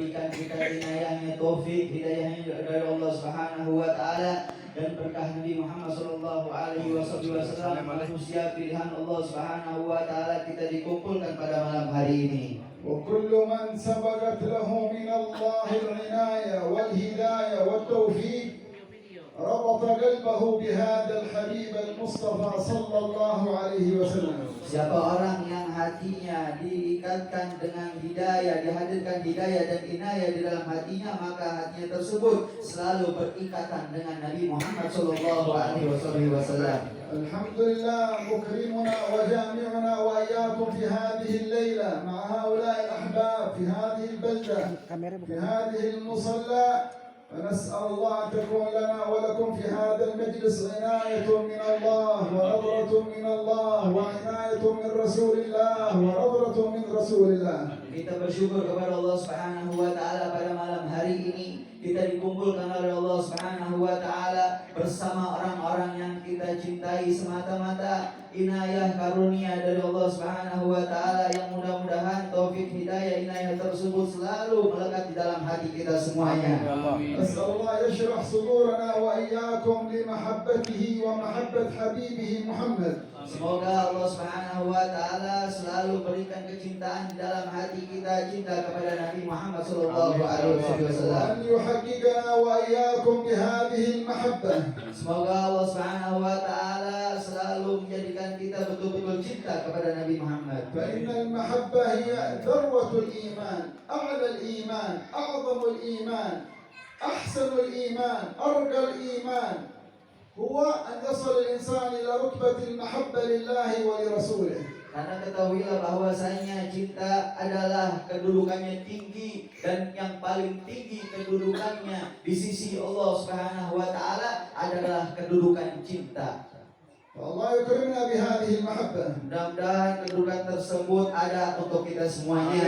berikan kita inayahnya, taufik, hidayahnya dari Allah Subhanahu wa taala, dan berkah Nabi Muhammad sallallahu alaihi wasallam, manusia pilihan Allah Subhanahu wa taala, kita dikumpulkan pada malam hari ini. وكل من سبقت له من الله العناية والهداية والتوفيق ربط قلبه بهذا الحبيب المصطفى صلى الله عليه وسلم. Siapa orang yang hatinya diikatkan dengan hidayah, dihadirkan hidayah dan inayah di dalam hatinya, maka hatinya tersebut selalu berikatan dengan Nabi Muhammad sallallahu alaihi wasallam. Alhamdulillah, mukrimuna wa jami'una wa iyyakum fi hadhihi al-laila ma'a haula'i al-ahbab fi hadhihi al-balda fi hadhihi al-musalla. فنسأل الله أن تكون لنا ولكم في هذا المجلس عناية من الله ونظرة من الله وعناية من رسول الله ونظرة من رسول الله. Kita bersyukur kepada Allah Subhanahu wa taala pada malam hari ini kita dikumpulkan oleh Allah Subhanahu wa taala bersama orang-orang yang kita cintai, semata-mata inayah karunia dari Allah Subhanahu wa taala yang mudah-mudahan taufik hidayah inayah tersebut selalu melekat di dalam hati kita semuanya. Nasallahu yashrah sudurana wa iyyakum li mahabbatihi wa mahabbat habibihi Muhammad. Semoga Allah Subhanahu wa taala selalu berikan kecintaan di dalam hati kita, cinta kepada Nabi Muhammad sallallahu alaihi wasallam. An yuhaqqiqana wa iyyakum bi hadhihi al-mahabbah. Semoga Allah Subhanahu wa taala selalu menjadikan kita betul-betul cinta kepada Nabi Muhammad. Fa innal mahabbah hiya dharwatul iman, a'la al-iman, a'zamul iman, ahsanul iman, arqal iman. هو أن يصل الإنسان إلى رتبة المحبة لله ولرسوله. Karena ketahuilah bahwasanya cinta adalah kedudukannya tinggi dan yang paling tinggi kedudukannya di sisi Allah Subhanahu wa taala adalah kedudukan cinta. Allah yukrimna bihadhihi al-mahabbah. Mudah-mudahan kedudukan tersebut ada untuk kita semuanya.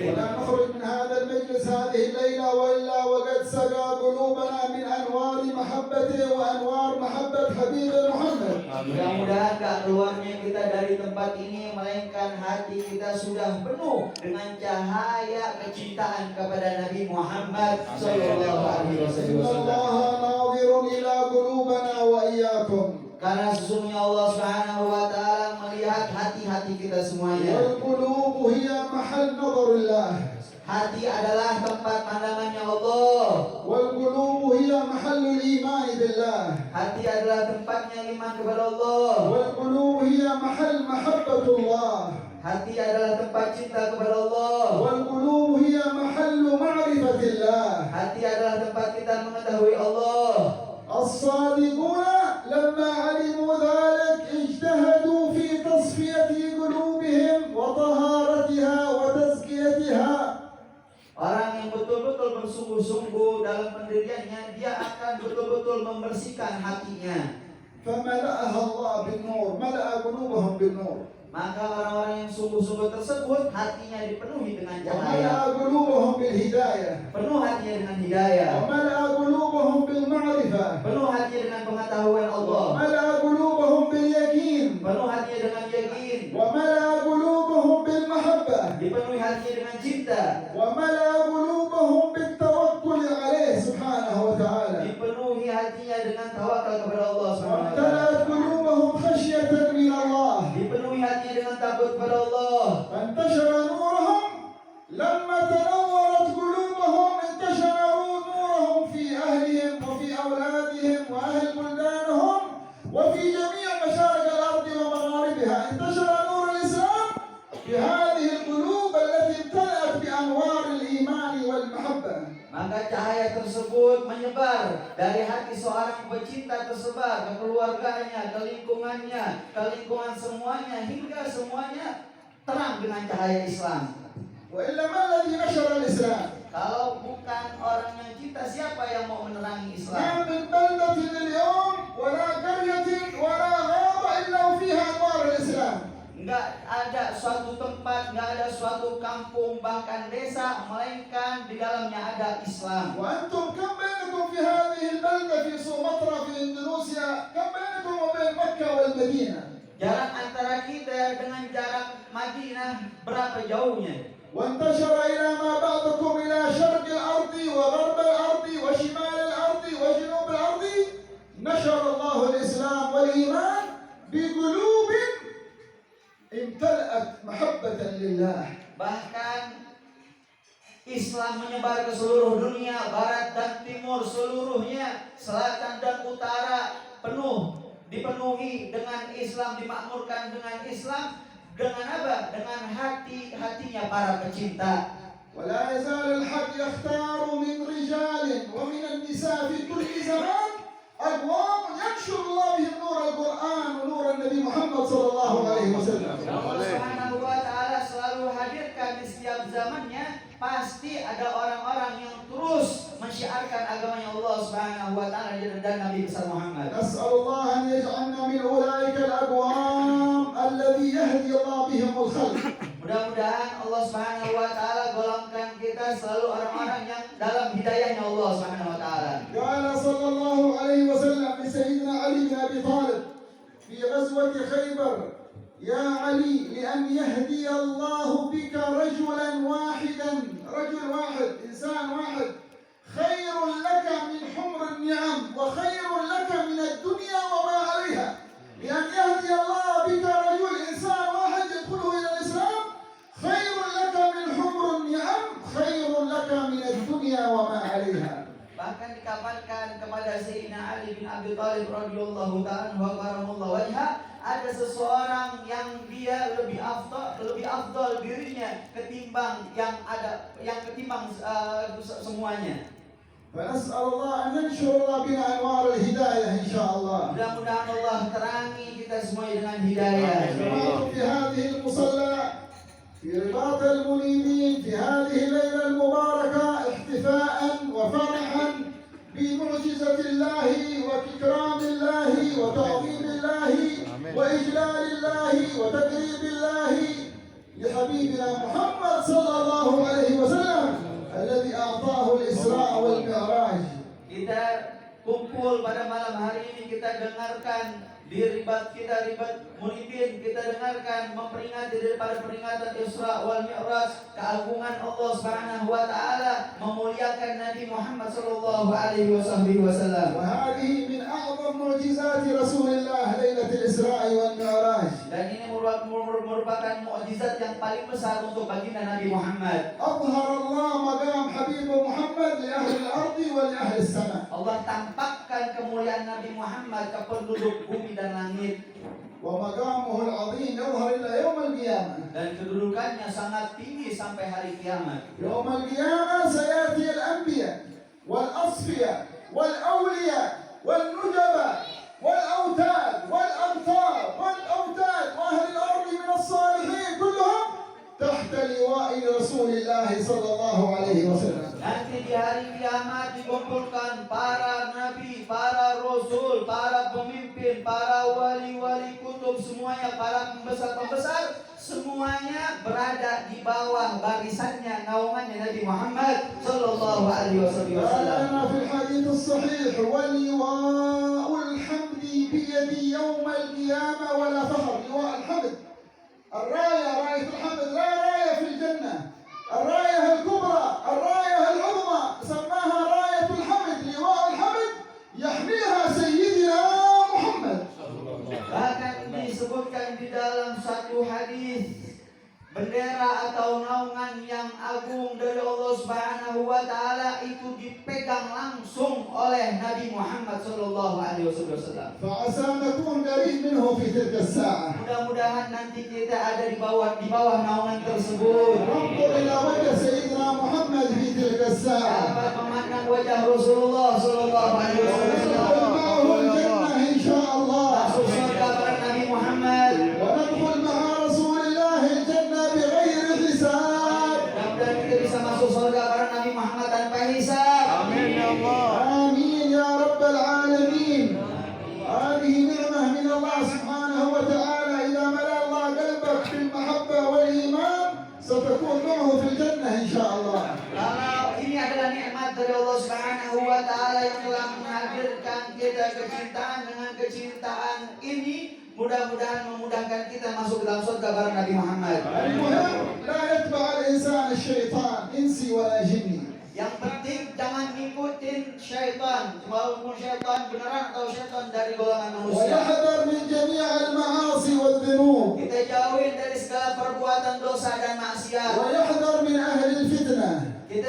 ولا نخرج من هذا المجلس هذه الليلة وإلا وقد سقى قلوبنا من أنوار محبته وأنوار محبة حبيب محمد. Mudah-mudahan gak keluarnya kita dari tempat ini melainkan hati kita sudah penuh dengan cahaya kecintaan kepada Nabi Muhammad sallallahu alaihi wasallam. Allah nadhirun ila qulubana wa iyyakum. Karena sesungguhnya Allah Subhanahu wa taala melihat hati-hati kita semuanya. Wal qulubu hiya mahal nadharillah. Hati adalah tempat pandangannya Allah. Wal qulubu hiya mahallul iman billah. Hati adalah tempatnya iman kepada Allah. Wal qulubu hiya mahal mahabbatullah. Hati adalah tempat cinta kepada Allah. Wal qulubu hiya mahallu ma'rifatillah. Hati adalah tempat kita mengetahui Allah. As-sadiquna lamma alimu dhalik ijtahadu fi tasfiyati qulubihim wa taharatiha wa tazkiyatiha. Orang yang betul-betul bersungguh-sungguh dalam pendiriannya, dia akan betul-betul membersihkan hatinya. فملأها الله بالنور ملأ قلوبهم بالنور. Maka orang-orang yang sungguh-sungguh tersebut hatinya dipenuhi dengan وملأ cahaya. قلوبهم بالهداية. Penuh hatinya dengan hidayah. وملأ قلوبهم بالمعرفة. Penuh hatinya dengan pengetahuan Allah. وملأ قلوبهم باليقين. Penuh hatinya dengan yakin. وملأ قلوبهم بالمحبة. Dipenuhi hatinya dengan cinta. وملأ قلوبهم بالتوكل عليه سبحانه وتعالى. Dipenuhi hatinya dengan tawakal kepada Allah Subhanahu wa taala. وامتلأت قلوبهم خشية من الله. Dipenuhi hatinya dengan takut kepada Allah. فانتشر نورهم لما تنورت قلوبهم انتشر نورهم في أهلهم وفي أولادهم وأهل بلدانهم وفي جميع مشارق الأرض ومغاربها. انتشر نور الإسلام في هذه القلوب التي امتلأت بأنوار الإيمان والمحبة. Maka cahaya tersebut menyebar dari hati seorang pecinta tersebar ke keluarganya, ke lingkungannya, ke lingkungan semuanya, hingga semuanya terang dengan cahaya Islam. وإلا ما الذي نشر الإسلام؟ Kalau bukan orang yang cinta, siapa yang mau menerangi ما Islam? من بلدة اليوم ولا قرية ولا غابة إلا وفيها أنوار الإسلام. Enggak ada suatu tempat, enggak ada suatu kampung, bahkan desa, melainkan di dalamnya ada Islam. وأنتم كم بينكم في هذه البلدة في سومطرة في إندونيسيا؟ كم بينكم وبين مكة والمدينة؟ Jarak antara kita dengan jarak Madinah berapa jauhnya? وانتشر إلى ما بعضكم إلى Islam menyebar ke seluruh dunia, barat dan timur seluruhnya, selatan dan utara dipenuhi dengan Islam, dimakmurkan dengan Islam. Dengan apa? Dengan hatinya para pecinta. ولا يزال الحق يختار من رجال ومن النساء في كل زمان أقوام ينشر الله بهم نور القرآن ونور النبي محمد صلى الله عليه وسلم. Allah Subhanahu wa taala selalu hadirkan di setiap zamannya, pasti ada orang-orang yang terus mensyiarkan agamanya Allah Subhanahu wa taala dan Nabi besar Muhammad. نسأل الله أن يجعلنا من أولئك الأقوام الذي يهدي الله بهم الخلق. Mudah-mudahan Allah Subhanahu wa taala golongkan kita selalu orang-orang yang dalam hidayahnya Allah Subhanahu wa taala. قال صلى الله عليه وسلم لسيدنا علي بن أبي طالب في غزوة خيبر: يا علي لأن يهدي الله بك رجلا واحدا، رجل واحد، إنسان واحد، خير لك من حمر النعم وخير لك من الدنيا وما عليها. لأن يهدي الله بك رجل، إنسان واحد يدخله إلى الإسلام، خير لك من حمر النعم، خير لك من الدنيا وما عليها. Bahkan dikabarkan kepada Sayyidina Ali bin Abi Thalib radhiyallahu ta'ala wa karamallahu wajha, ada seseorang yang dia lebih afdal dirinya ketimbang semuanya. فنسأل الله أن ينشر الله بنا أنوار الهداية إن شاء الله. Mudah-mudahan Allah terangi kita semua dengan hidayah. في هذه المصلى في رباط المنيبين في هذه الليلة المباركة احتفاء وفرحا بمعجزة الله وإكرام الله وتعظيم الله وإجلال الله وتقريب الله لحبيبنا محمد صلى الله عليه وسلم الذي أعطاه الإسراء والمعراج. Kita kumpul pada malam hari ini, kita dengarkan di ribat Munibin, kita dengarkan memperingati daripada peringatan Isra wal Mi'raj, keagungan Allah Subhanahu wa taala, memuliakan Nabi Muhammad sallallahu alaihi wasallam. وهذه من أعظم معجزات رسول الله ليلة الإسراء والمعراج. Dan ini merupakan mukjizat yang paling besar untuk baginda Nabi Muhammad. أظهر الله مقام حبيب محمد لأهل الأرض ولأهل السماء. Allah tampakkan kemuliaan Nabi Muhammad ke penduduk bumi dan langit. ومقامه العظيم يظهر إلى يوم القيامة. Dan kedudukannya sangat tinggi sampai hari kiamat. يوم القيامة سيأتي الأنبياء والأصفياء والأولياء والنجباء والأوتاد والأبطال والأوتاد وأهل الأرض من الصالحين كلهم تحت لواء رسول الله صلى الله عليه وسلم. Nanti di hari kiamat dikumpulkan para nabi, para rasul, para pemimpin, para wali-wali kutub, semuanya, para pembesar-pembesar, semuanya berada di bawah barisannya, naungannya Nabi Muhammad sallallahu alaihi wasallam. قال في الحديث الصحيح: ولواء الحمد بيدي يوم القيامة ولا فخر. لواء الحمد، الراية، راية الحمد، لا راية في الجنة، الراية الكبرى، الراية العظمى سماها راية الحمد، لواء الحمد يحملها سيدنا محمد. Bahkan disebutkan di dalam satu hadis, bendera atau naungan yang agung dari Allah Subhanahu wa taala itu dipegang langsung oleh Nabi Muhammad sallallahu alaihi wasallam. فعسى نكون قريب منه في تلك الساعة. Mudah-mudahan nanti kita ada di bawah naungan tersebut. ننظر إلى وجه سيدنا محمد في تلك الساعة. Dapat memandang wajah Rasulullah sallallahu alaihi wasallam. معه الجنة إن شاء الله. Masuk surga bareng Nabi Muhammad. وندخل مع رسول الله الجنة بغير حساب. Mudah-mudahan kita bisa masuk surga bareng Nabi Muhammad tanpa hisab. Amin ya Allah. آمين يا رب العالمين. هذه نعمة من الله سبحانه وتعالى. إذا ملأ الله قلبك بالمحبة والإيمان ستكون معه في الجنة إن شاء الله. Kalau ini adalah nikmat dari Allah Subhanahu wa taala yang telah menghadirkan kita kecintaan, dengan kecintaan ini mudah-mudahan memudahkan kita masuk ke dalam surga bareng Nabi Muhammad. المهم لا يتبع الإنسان الشيطان إنسي ولا جني. Yang penting jangan ngikutin syaitan, walaupun syaitan beneran atau syaitan dari golongan manusia. ويحذر من جميع المعاصي والذنوب. Kita jauhin dari segala perbuatan dosa dan maksiat. ويحذر من أهل الفتنة. Kita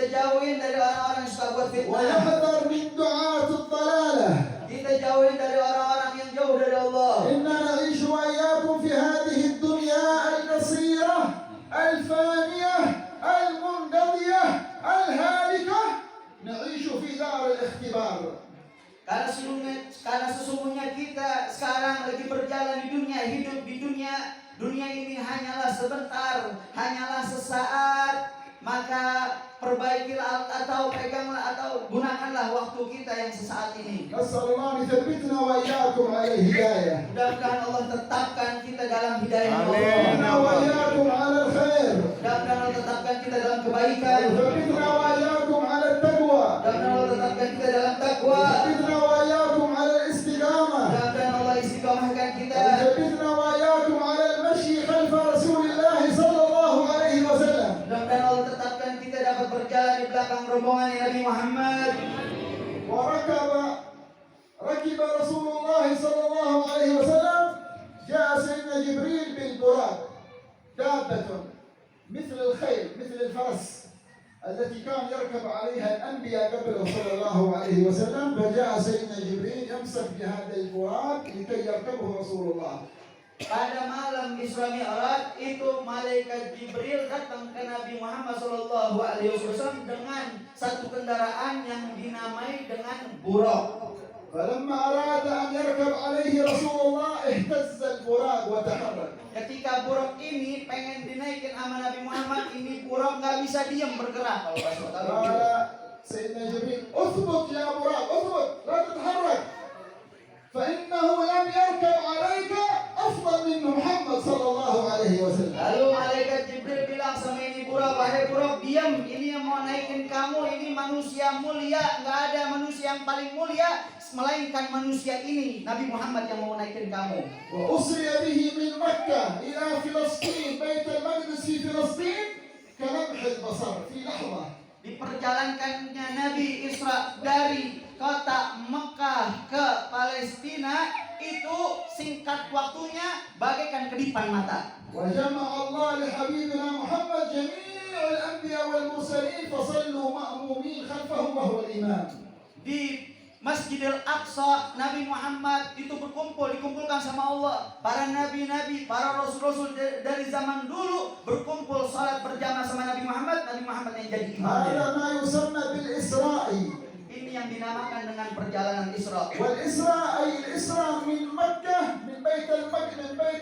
fitnah. ويحذر من دعاة الضلالة. Kita jauhi dari orang-orang yang jauh dari Allah. إننا نعيش وإياكم في هذه الدنيا القصيرة الفانية المنقضية الهالكة، نعيش في دار الاختبار. Karena sesungguhnya kita sekarang lagi berjalan di dunia, hidup di dunia. Dunia ini hanyalah sebentar, hanyalah sesaat. Maka perbaikilah atau peganglah atau gunakanlah waktu kita yang sesaat ini. نسأل الله أن يثبتنا وإياكم على الهداية. Mudah-mudahan Allah tetapkan kita dalam hidayah Allah. وإنا وإياكم على الخير. Mudah-mudahan Allah tetapkan kita dalam kebaikan. وثبتنا وإياكم على التقوى. Mudah-mudahan Allah tetapkan kita dalam takwa. وثبتنا وإياكم على الاستقامة. Mudah-mudahan Allah istiqomahkan kita. وثبتنا وإياكم على المشي خلف رسول الله صلى الله عليه وسلم. Mudah-mudahan Allah tetapkan kita dapat berjalan di belakang rombongan Nabi Muhammad. ركب رسول الله صلى الله عليه وسلم، جاء سيدنا جبريل بالبراق، دابة مثل الخيل مثل الفرس التي كان يركب عليها الأنبياء قبله صلى الله عليه وسلم، فجاء سيدنا جبريل يمسك بهذا البراق لكي يركبه رسول الله. Pada malam Isra Mi'raj itu malaikat Jibril datang ke Nabi Muhammad sallallahu alaihi wasallam dengan satu kendaraan yang dinamai dengan buraq. فلما أراد أن يركب عليه رسول الله اهتز البراق وتحرك. Ketika buraq ini pengen dinaikin sama Nabi Muhammad, ini buraq nggak bisa diam bergerak. قال سيدنا جبريل اثبت يا براق اثبت لا تتحرك فإنه لم يركب عليك أفضل من محمد صلى الله عليه وسلم. Lalu malaikat Jibril bilang sama ini buraq, wahai buraq diam, ini yang mau naikin kamu ini manusia mulia, nggak ada manusia yang paling mulia melainkan manusia ini, Nabi Muhammad yang mau naikin kamu. وأسري به من مكة إلى فلسطين بيت المقدس في فلسطين كلمح البصر في لحظة. Diperjalankannya Nabi Isra dari kota Mekah ke Palestina itu singkat waktunya bagaikan kedipan mata. وجمع الله لحبيبنا محمد جميع الأنبياء والمرسلين فصلوا مأمومين خلفه وهو الإمام. Di Masjidil Aqsa Nabi Muhammad itu dikumpulkan sama Allah. Para nabi-nabi, para rasul-rasul dari zaman dulu berkumpul salat berjamaah sama Nabi Muhammad. Nabi Muhammad yang jadi imamnya. هذا ما يسمى بالإسراء. Ini yang dinamakan dengan perjalanan Isra. والإسراء أي الإسراء من مكة من بيت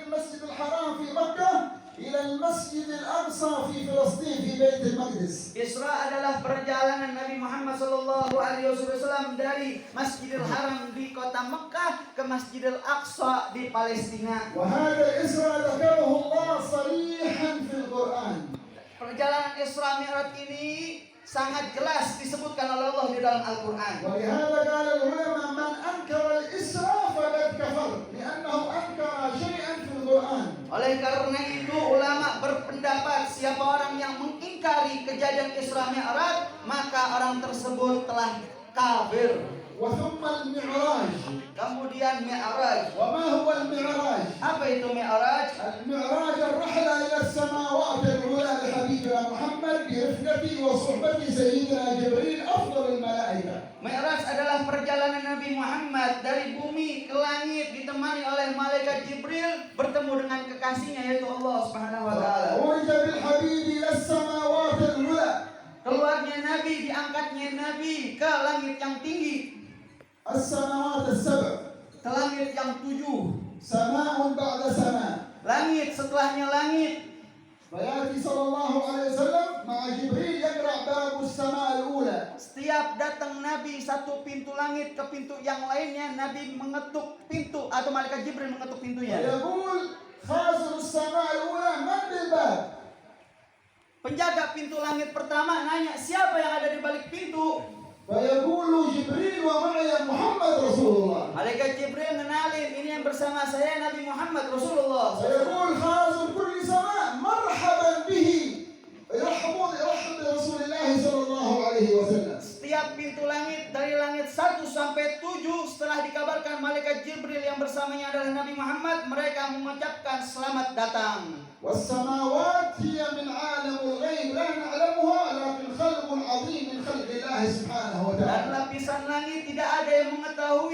المسجد الحرام في مكة إلى المسجد الأقصى في فلسطين في بيت المقدس. Isra adalah perjalanan Nabi Muhammad sallallahu alaihi wasallam dari Masjidil Haram di kota Mekah ke Masjidil Aqsa di Palestina. وهذا الإسراء ذكره الله صريحا في القرآن. Perjalanan Isra Mi'raj ini sangat jelas disebutkan oleh Allah di dalam Al-Qur'an. ولهذا قال العلماء من أنكر الإسراء فقد كفر لأنه أنكر شيئا في القرآن. Oleh karena itu ulama berpendapat siapa orang yang mengingkari kejadian Isra Mi'raj maka orang tersebut telah kafir. وثم المعراج. Kemudian Mi'raj. وما هو المعراج؟ Apa itu Mi'raj? المعراج الرحلة إلى السماوات العلى لحبيبنا محمد برفقة وصحبة سيدنا جبريل أفضل الملائكة. Mi'raj adalah perjalanan Nabi Muhammad dari bumi ke langit ditemani oleh malaikat Jibril bertemu dengan kekasihnya yaitu Allah Subhanahu wa taala. ورج بالحبيب إلى السماوات العلى. Keluarnya Nabi, diangkatnya Nabi ke langit yang tinggi. السماوات السبع. Ke langit yang 7. سماء بعد سماء. Langit setelahnya langit. فيأتي صلى الله عليه وسلم مع جبريل يقرأ باب السماء الأولى. Setiap datang Nabi satu pintu langit ke pintu yang lainnya, Nabi mengetuk pintu atau malaikat Jibril mengetuk pintunya. ويقول خازن السماء الأولى من بالباب. Penjaga pintu langit pertama nanya siapa yang ada di balik pintu. فيقول جبريل ومعي محمد رسول الله. Malaikat Jibril mengenalin ini yang bersama saya Nabi Muhammad Rasulullah. فيقول خازن كل سماء مرحبا به. يرحب برسول الله صلى الله عليه وسلم. Setiap pintu langit dari langit 1 sampai 7 setelah dikabarkan malaikat Jibril yang bersamanya adalah Nabi Muhammad, mereka mengucapkan selamat datang. والسماوات هي من عالم الغيب لا نعلمها لكن خلق عظيم من خلق الله سبحانه وتعالى.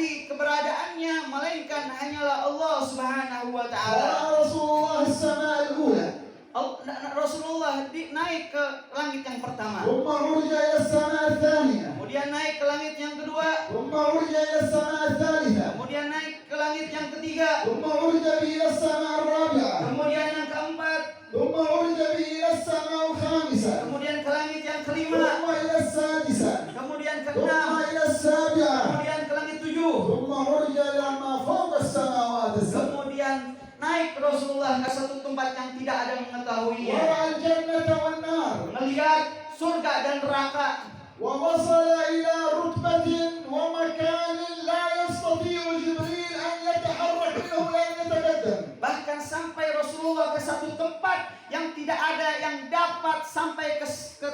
mengetahui keberadaannya melainkan hanyalah Allah Subhanahu wa taala. ورأى رسول الله السماء الأولى Rasulullah naik ke langit yang pertama. ثم عرج إلى السماء الثانية Kemudian naik ke langit yang kedua. ثم عرج إلى السماء الثالثة Kemudian naik ke langit yang ketiga. ثم عرج به إلى السماء الرابعة Kemudian yang keempat. ثم عرج به إلى السماء الخامسة Kemudian ke langit yang kelima. ثم إلى السادسة Kemudian ke ثم enam. إلى السابعة Kemudian ke langit tujuh. ثم عرج إلى ما فوق السماوات السبع Kemudian naik Rasulullah ke satu tempat yang tidak ada yang mengetahuinya. ورأى الجنة والنار Melihat surga dan neraka. ووصل إلى رتبة ومكان لا يستطيع جبريل أن يتحرك منه ولا أن يتقدم. Bahkan sampai Rasulullah ke satu tempat yang tidak ada yang dapat sampai ke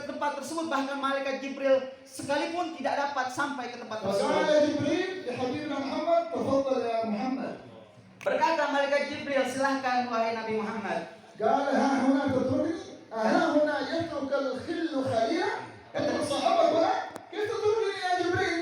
tempat tersebut. Bahkan malaikat Jibril sekalipun tidak dapat sampai ke tempat tersebut. فقال جبريل لحبيبنا محمد تفضل يا محمد. Berkata malaikat Jibril, silahkan wahai Nabi Muhammad. قال ها هنا تتركني؟ ها هنا يترك الخل خليلا؟ يترك صحابك ولا؟ كيف تتركني يا جبريل؟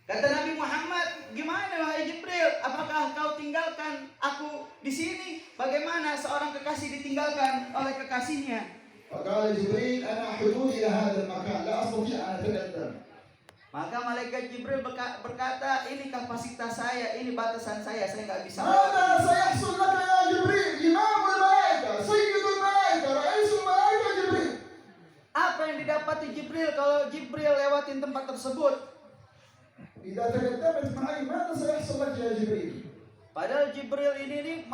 Kata Nabi Muhammad, gimana wahai Jibril? Apakah kau tinggalkan aku di sini? Bagaimana seorang kekasih ditinggalkan oleh kekasihnya? فقال جبريل أنا حدودي إلى هذا المكان لا أستطيع أن أتقدم. Maka malaikat Jibril berkata, ini kapasitas saya, ini batasan saya nggak bisa. ماذا سيحصل لك يا جبريل؟ إمام الملائكة، سيد الملائكة، رئيس الملائكة جبريل. Apa yang didapati Jibril kalau Jibril lewatin tempat tersebut? إذا تقدمت معي ماذا سيحصل لك يا جبريل؟ Padahal Jibril ini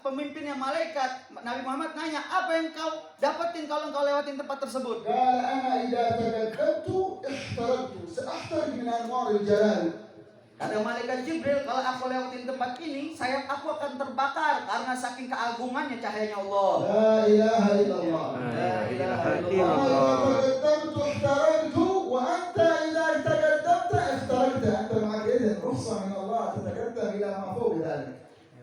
pemimpinnya malaikat. Nabi Muhammad nanya, apa yang kau dapetin kalau kau lewatin tempat tersebut? قال أنا إذا تقدمت احترقت سأحترق من أنوار الجلال. Kata malaikat Jibril, kalau aku lewatin tempat ini, sayap aku akan terbakar karena saking keagungannya cahayanya Allah. لا إله إلا الله. La ilaha إذا illallah. تقدمت احترقت وأنت إذا تقدمت احترقت. أنت معك إذن رخصة من الله تتقدم إلى ما فوق ذلك.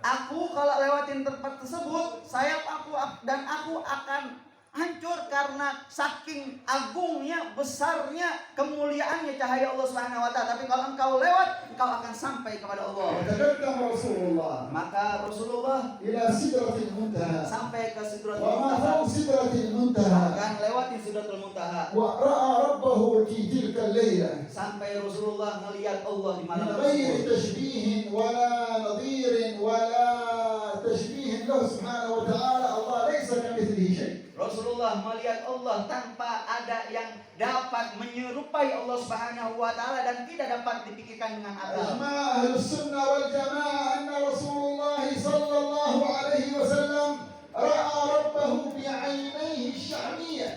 Aku kalau lewatin tempat tersebut, sayap aku dan aku akan hancur karena saking agungnya, besarnya, kemuliaannya cahaya Allah Subhanahu wa taala. Tapi kalau engkau lewat, engkau akan sampai kepada Allah. وتقدم رسول الله Maka Rasulullah إلى سدرة المنتهى sampai ke Sidratul وما Muntaha. فوق سدرة المنتهى Bahkan lewatin Sidratul Muntaha. ورأى ربه في تلك الليلة Sampai Rasulullah melihat Allah di malam من غير tersebut. تشبيه ولا نظير ولا تشبيه له سبحانه وتعالى. الله ليس كمثله شيء. Rasulullah melihat Allah tanpa ada yang dapat menyerupai Allah Subhanahu wa taala dan tidak dapat dipikirkan dengan akal. أجمع أهل السنة والجماعة أن رسول الله صلى الله عليه وسلم رأى ربه بعينيه الشعبية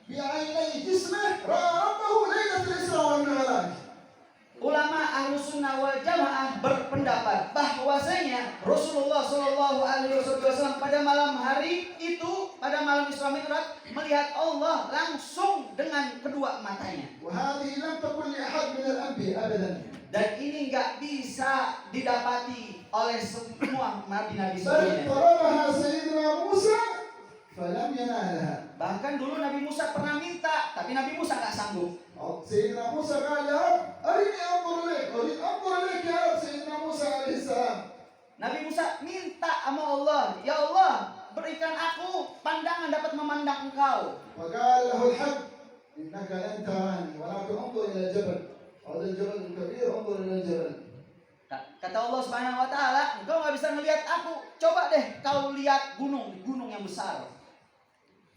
بعيني جسمه. رأى ربه ليلة الإسراء والمعراج. Ulama ahlu sunnah wal jamaah berpendapat bahwasanya Rasulullah Shallallahu Alaihi Wasallam pada malam hari itu, pada malam Isra Mi'raj, melihat Allah langsung dengan kedua matanya. وهذه لم تكن لأحد من الأنبياء أبدا. Dan ini nggak bisa didapati oleh semua nabi-nabi بل sebelumnya. طلبها سيدنا موسى فلم ينالها. Bahkan dulu Nabi Musa pernah minta, tapi Nabi Musa nggak sanggup. سيدنا موسى قال يا رب أرني أنظر إليك أريد أنظر إليك يا رب. سيدنا موسى عليه السلام Nabi Musa minta sama Allah, ya Allah, berikan aku pandangan dapat memandang Engkau. وقال له الحق إنك لن تراني ولكن انظر إلى الجبل. هذا الجبل الكبير انظر إلى الجبل. Kata Allah Subhanahu wa taala, engkau nggak bisa melihat aku. Coba deh kau lihat gunung yang besar.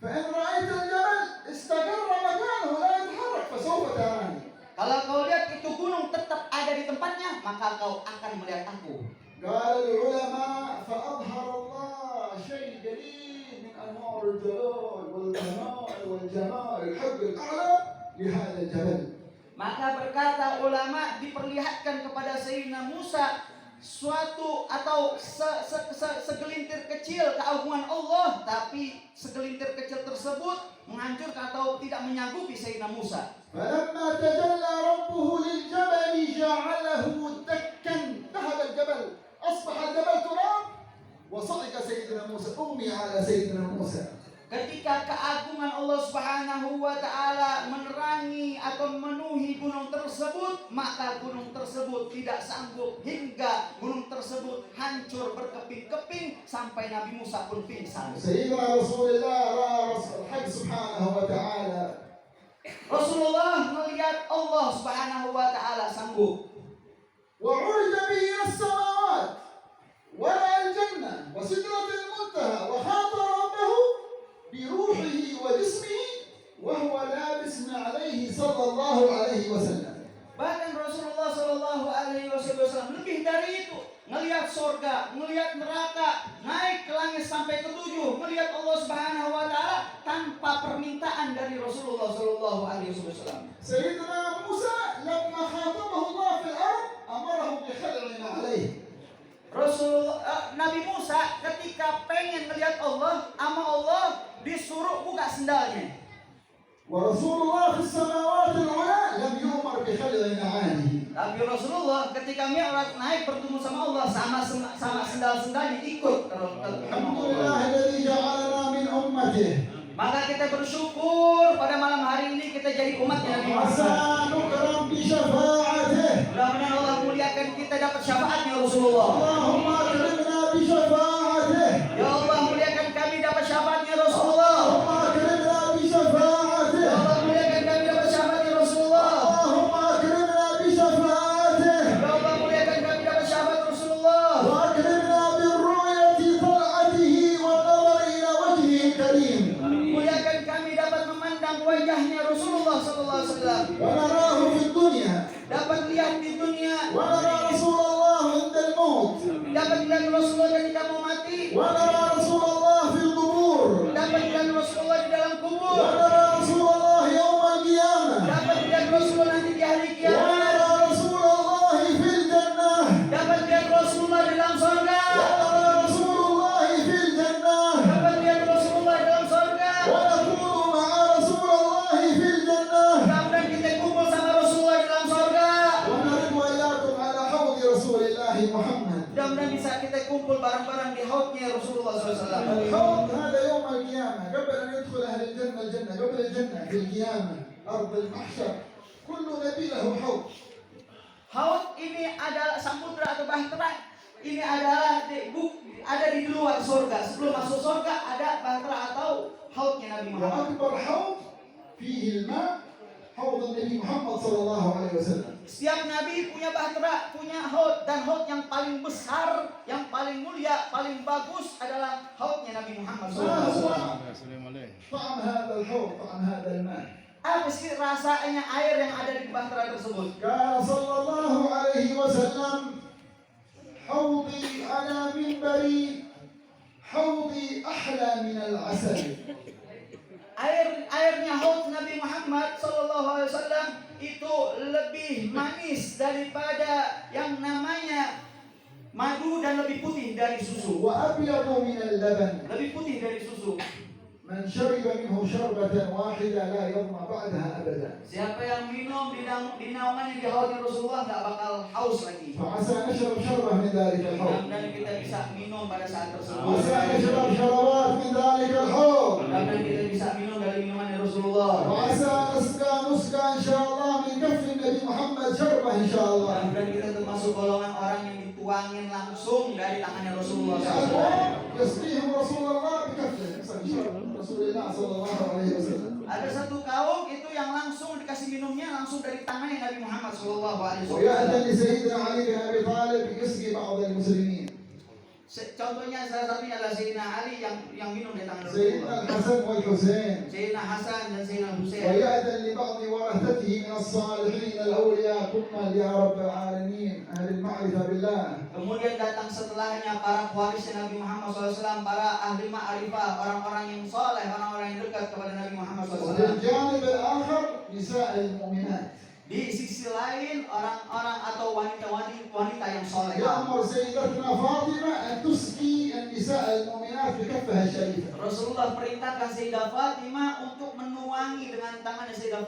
فإن رأيت الجبل استقر مكانه لا يتحرك فسوف تراني. Kalau kau lihat itu gunung tetap ada di tempatnya, maka kau akan melihat aku. قال العلماء فأظهر الله شيء جديد من أنوار الجلال والكمال والجمال الحق الأعلى لهذا الجبل. Maka berkata ulama, diperlihatkan kepada Sayyidina Musa suatu atau segelintir kecil keagungan Allah, tapi segelintir kecil tersebut menghancurkan atau tidak menyanggupi Sayyidina Musa. فلما تجلى ربه للجبل جعله دكا. ذهب الجبل أصبح الجبل تراب وصعق سيدنا موسى. أمي على سيدنا موسى. Ketika keagungan Allah Subhanahu wa taala menerangi atau memenuhi gunung tersebut, maka gunung tersebut tidak sanggup hingga gunung tersebut hancur berkeping-keping sampai Nabi Musa pun pingsan. Sayyidina Rasulullah ra'a al-Haq Subhanahu wa ta'ala. Rasulullah melihat Allah Subhanahu wa taala sanggup. Wa 'urija bihi as-samawat wa al-jannah wa sidratul muntaha wa khata rabbahu بروحه وجسمه وهو لابس عليه صلى الله عليه وسلم. Bahkan Rasulullah Shallallahu Alaihi Wasallam lebih dari itu, melihat surga, melihat neraka, naik ke langit sampai ketujuh, melihat Allah Subhanahu Wa Taala tanpa permintaan dari Rasulullah Shallallahu Alaihi Wasallam. Sayyidina Musa, لما خاطبه الله في الأرض أمره بخلع عليه. Nabi Musa ketika pengen melihat Allah, sama Allah disuruh buka sendalnya. ورسول الله في السماوات العلى لم يؤمر بخلع نعاله. Tapi Rasulullah ketika Mi'raj naik bertemu sama Allah sama sendal-sendalnya ikut. Alhamdulillah alladzi ja'alana min ummatihi. Maka kita bersyukur pada malam hari ini kita jadi umatnya Nabi Muhammad. Mudah-mudahan Allah muliakan kita dapat syafaatnya Rasulullah. Allahumma akrimna bi syafa'atihi. Ya Allah muliakan kami dapat syafaatnya Rasulullah. Allahumma akrimna bi syafa'atihi. Ya Allah muliakan kami dapat syafaatnya Rasulullah. Allahumma akrimna bi syafa'atihi. Ya Allah muliakan kami dapat syafaat Rasulullah. Wa akrimna bi ru'yati ta'atihi wa nadhar ila wajhihi karim. Muliakan kami dapat memandang wajahnya Rasulullah sallallahu alaihi wasallam. Wa narahu fid dunya. Dapat lihat di dunia. Wa nara Rasulullah 'inda al-maut. Dapat lihat Rasulullah ketika mau mati. Wa nara Rasulullah fil qubur. Dapat lihat Rasulullah di dalam kubur. Wa nara Rasulullah yawm al-qiyamah. Dapat lihat Rasulullah nanti di hari Wa kiamat. nara Rasulullah fil jannah. Dapat lihat Rasulullah di dalam surga. Wa nara Rasulullah fil jannah. Dapat lihat Rasulullah di dalam surga. Wa nakunu ma'a Rasulullah fil jannah. Mudah-mudahan kita kumpul sama Rasulullah di dalam surga. Wa naridu wa iyyakum ala hawdi Rasulillah Muhammad. Mudah-mudahan bisa kita kumpul bareng-bareng di hautnya Rasulullah SAW. الحوض هذا يوم القيامة قبل أن يدخل أهل الجنة الجنة قبل الجنة في القيامة أرض المحشر كل نبي له حوض. Haut ini adalah samudra atau bahtera. Ini adalah ada di luar surga. Sebelum masuk surga ada bahtera atau hautnya Nabi Muhammad. وأكبر حوض فيه الماء حوض النبي محمد صلى الله عليه وسلم. Setiap nabi punya bahtera, punya haut, dan haut yang paling besar, yang paling mulia, paling bagus adalah hautnya Nabi Muhammad ما هو SAW. طعم هذا الحوض طعم هذا الماء؟ Apa sih rasanya air yang ada di bahtera tersebut? قال صلى الله عليه وسلم حوضي على منبري حوضي أحلى من العسل. Airnya haut Nabi Muhammad SAW itu lebih manis daripada yang namanya madu dan lebih putih dari susu. وأبيض من اللبن. Lebih putih dari susu. من شرب منه شربة واحدة لا يظمأ بعدها أبدا. Siapa yang minum di naungannya di hautnya Rasulullah nggak bakal haus lagi. فعسى نشرب شربة من ذلك الحوض. Mudah-mudahan kita bisa minum pada saat tersebut. وعسى نشرب شربات من ذلك الحوض. Mudah-mudahan kita bisa minum dari minuman Rasulullah. وعسى نسقى إن شاء الله من كف النبي محمد شربة إن شاء الله. Mudah-mudahan kita termasuk golongan orang yang dituangin langsung dari tangannya Rasulullah SAW. يسقيهم رسول الله بكفه رسول الله صلى الله عليه وسلم. Ada satu kaum itu yang langsung dikasih minumnya langsung dari tangannya Nabi Muhammad SAW. ويأذن لسيدنا علي بن أبي طالب يسقي بعض المسلمين. Contohnya salah satunya adalah Sayyidina Ali yang minum dari tangan سيدنا Rasulullah. الحسن والحسين. Sayyidina Hasan dan Sayyidina Husain. ويأذن لبعض ورثته من الصالحين الأولياء كنا يا رب العالمين أهل المعرفة بالله. Kemudian datang setelahnya para pewaris Nabi Muhammad SAW, para ahli ma'rifah, orang-orang yang soleh, orang-orang yang dekat kepada Nabi Muhammad وفي SAW. الجانب الآخر نساء المؤمنات. Di sisi lain orang-orang atau wanita yang soleh. يأمر سيدتنا فاطمة أن تسقي النساء المؤمنات بكفها الشريفة. Rasulullah perintahkan Sayyidah Fatimah untuk menuangi dengan tangannya Sayyidah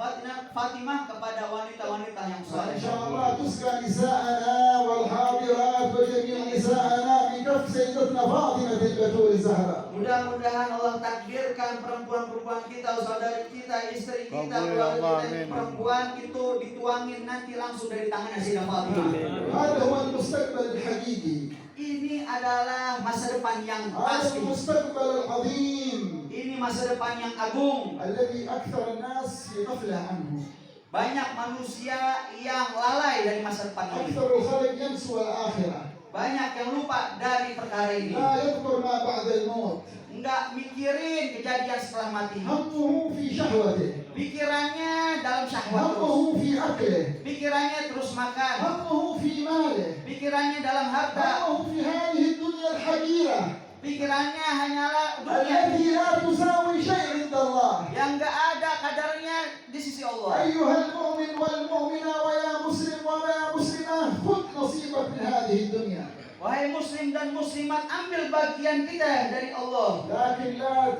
Fatimah kepada wanita-wanita yang soleh. إن شاء الله تسقى نساءنا والحاضرات وجميع نساءنا بكف كف سيدتنا فاطمة البتول الزهراء. Mudah-mudahan Allah takdirkan perempuan-perempuan kita, saudari kita, istri kita, keluarga kita, perempuan itu dituangin nanti langsung dari tangannya Sayyidah Fatimah. هذا هو المستقبل الحقيقي. Ini adalah masa depan yang هذا pasti. المستقبل العظيم Ini masa depan yang agung. الذي أكثر الناس في غفلة عنه. Banyak manusia yang lalai dari masa depan ini. أكثر الخلق ينسوا الآخرة. Banyak yang lupa dari perkara ini. لا يذكر ما بعد الموت. Enggak mikirin kejadian setelah mati. همه في شهوته. Pikirannya dalam syahwat terus. همه في أكله. Pikirannya terus makan. همه في ماله. Pikirannya dalam harta. همه في هذه الدنيا الحقيرة Pikirannya hanyalah dunia التي لا تساوي شيء عند الله. yang enggak ada kadarnya di sisi Allah. أيها المؤمن والمؤمنة ويا مسلم ويا مسلمة خذ نصيبك من هذه الدنيا. Wahai muslim dan muslimat, ambil bagian kita dari Allah. لكن لا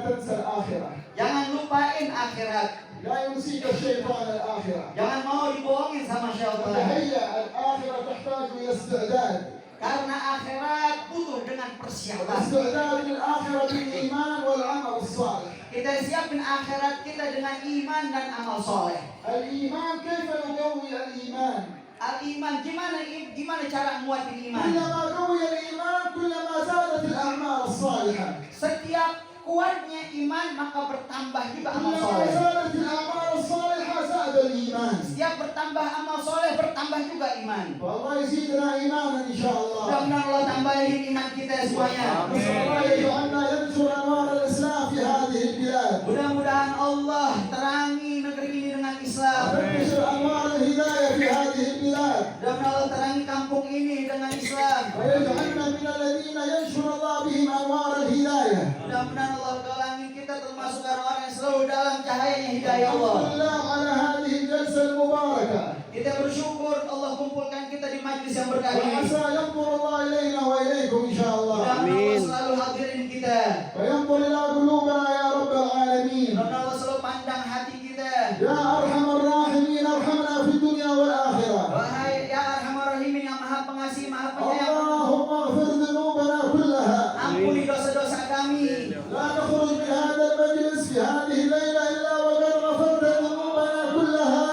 تنسى الآخرة. Jangan lupain akhirat. لا ينسيك الشيطان الآخرة. Jangan mau dibohongin sama syaitan. تهيأ الآخرة تحتاج إلى استعداد. Karena akhirat butuh dengan persiapan. استعداد للآخرة بالإيمان والعمل الصالح. Kita siapin akhirat kita dengan iman dan amal soleh. الإيمان كيف نقوي الإيمان؟ Al-iman, gimana cara nguatin iman? كلما قوي الإيمان كلما زادت الأعمال الصالحة. Setiap kuatnya iman maka bertambah juga amal كلما soleh. زادت الأعمال الصالحة زاد الإيمان. Setiap bertambah amal soleh bertambah juga iman. والله يزيدنا إيمانا إن شاء الله. Mudah-mudahan Allah tambahin iman kita semuanya. نسأل الله يجعلنا ينشر أنوار الإسلام في هذه البلاد. Mudah-mudahan Allah terangi negeri ini dengan Islam. وينشر أنوار الهداية في هذه البلاد. Mudah-mudahan Allah terangi kampung ini dengan Islam. ويجعلنا من الذين ينشر الله بهم أنوار الهداية. Mudah-mudahan Allah kalangi kita termasuk orang-orang yang selalu dalam cahayanya hidayah Allah. الحمد لله على هذه الجلسة المباركة. Kita bersyukur Allah kumpulkan kita di majlis yang berkah ini. وعسى ينظر الله إلينا وإليكم إن شاء الله. Mudah-mudahan Allah selalu hadirin kita. وينظر إلى قلوبنا يا رب العالمين. Mudah-mudahan Allah selalu pandang hati kita. يا أرحم الراحمين ارحمنا في الدنيا والآخرة. Wahai ya Arhamar Rahimin yang maha pengasih, maha penyayang. اللهم اغفر ذنوبنا كلها. Ampuni dosa-dosa kami. لا نخرج من هذا المجلس في هذه الليلة إلا وقد غفرت ذنوبنا كلها.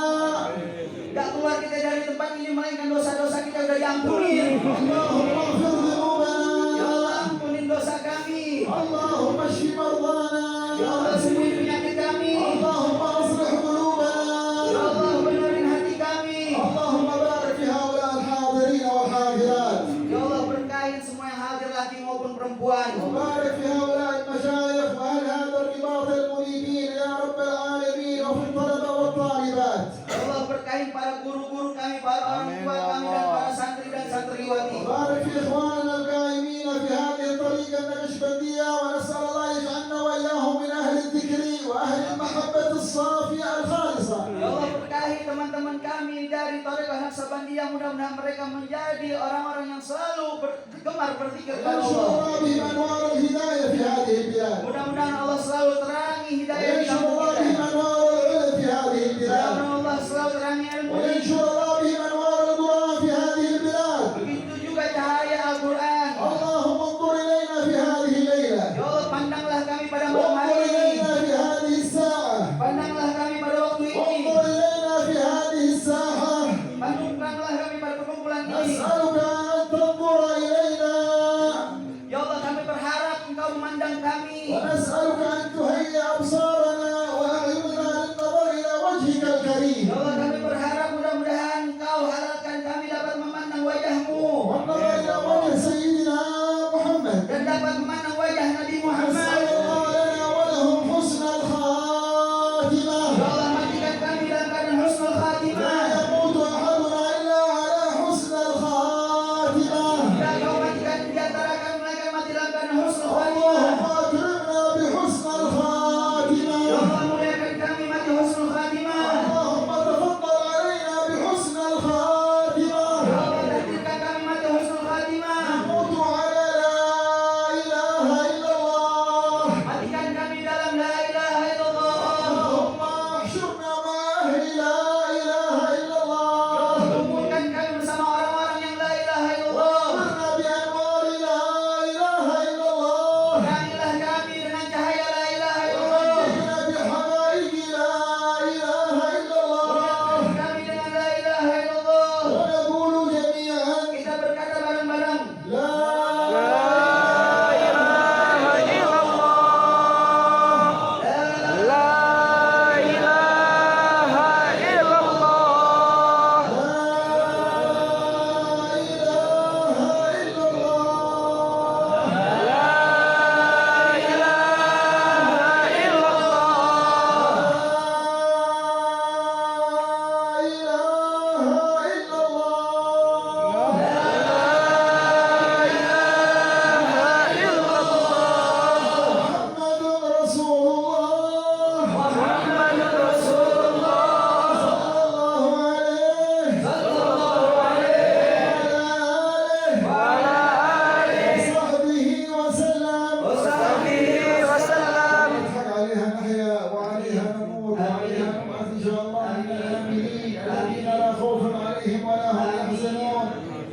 Gak keluar kita dari tempat ini melainkan dosa-dosa kita sudah diampuni. اللهم اغفر ذنوبنا. Ya Allah ampunin dosa kami. اللهم اشف مرضانا. Ya Allah sembuhin penyakit kami. اللهم اصلح قلوبنا. Ya Allah benerin hati kami. اللهم بارك في هؤلاء الحاضرين والحاضرات. Ya Allah berkahin semua yang hadir laki maupun perempuan. وبارك في هؤلاء المشايخ وأهل هذا الرباط المنيبين يا رب العالمين وفي الطلبة والطالبات. Ya Allah berkahin para guru-guru kami, para orang tua kami dan para santri dan santriwati. وبارك في إخواننا القائمين في هذه الطريقة النقشبندية ونسأل الله يجعلنا وإياهم من أهل الذكر وأهل المحبة الصافية الخالصة. Ya Allah berkahi teman-teman kami dari Thariqah Naqsabandiyah, mudah-mudahan mereka menjadi orang-orang yang selalu gemar berzikir kepada وينشر Allah. الله بهم أنوار الهداية في هذه البلاد. Mudah-mudahan Allah selalu terangi hidayah di وينشر kampung الله kita. بهم أنوار العلم في هذه البلاد. Mudah-mudahan Allah selalu terangi ilmu. وينشر الله بهم أنوار القرآن في هذه البلاد. Begitu juga cahaya Al-Quran. اللهم انظر إلينا في هذه الليلة. Ya Allah pandanglah kami pada malam وانظر hari ini. إلينا في هذه الساعة. Pandanglah kami pada waktu ini. وانظر إلينا في هذه الساحة. Pandanglah kami pada perkumpulan ini. نسألك أن تنظر إلينا. Ya Allah kami berharap Engkau memandang kami. ونسألك أن تهيئ أبصارنا وأعيننا للنظر إلى وجهك الكريم. Ya Allah kami berharap mudah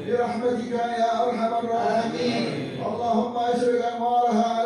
برحمتك يا أرحم الراحمين. اللهم أشرق أنوارها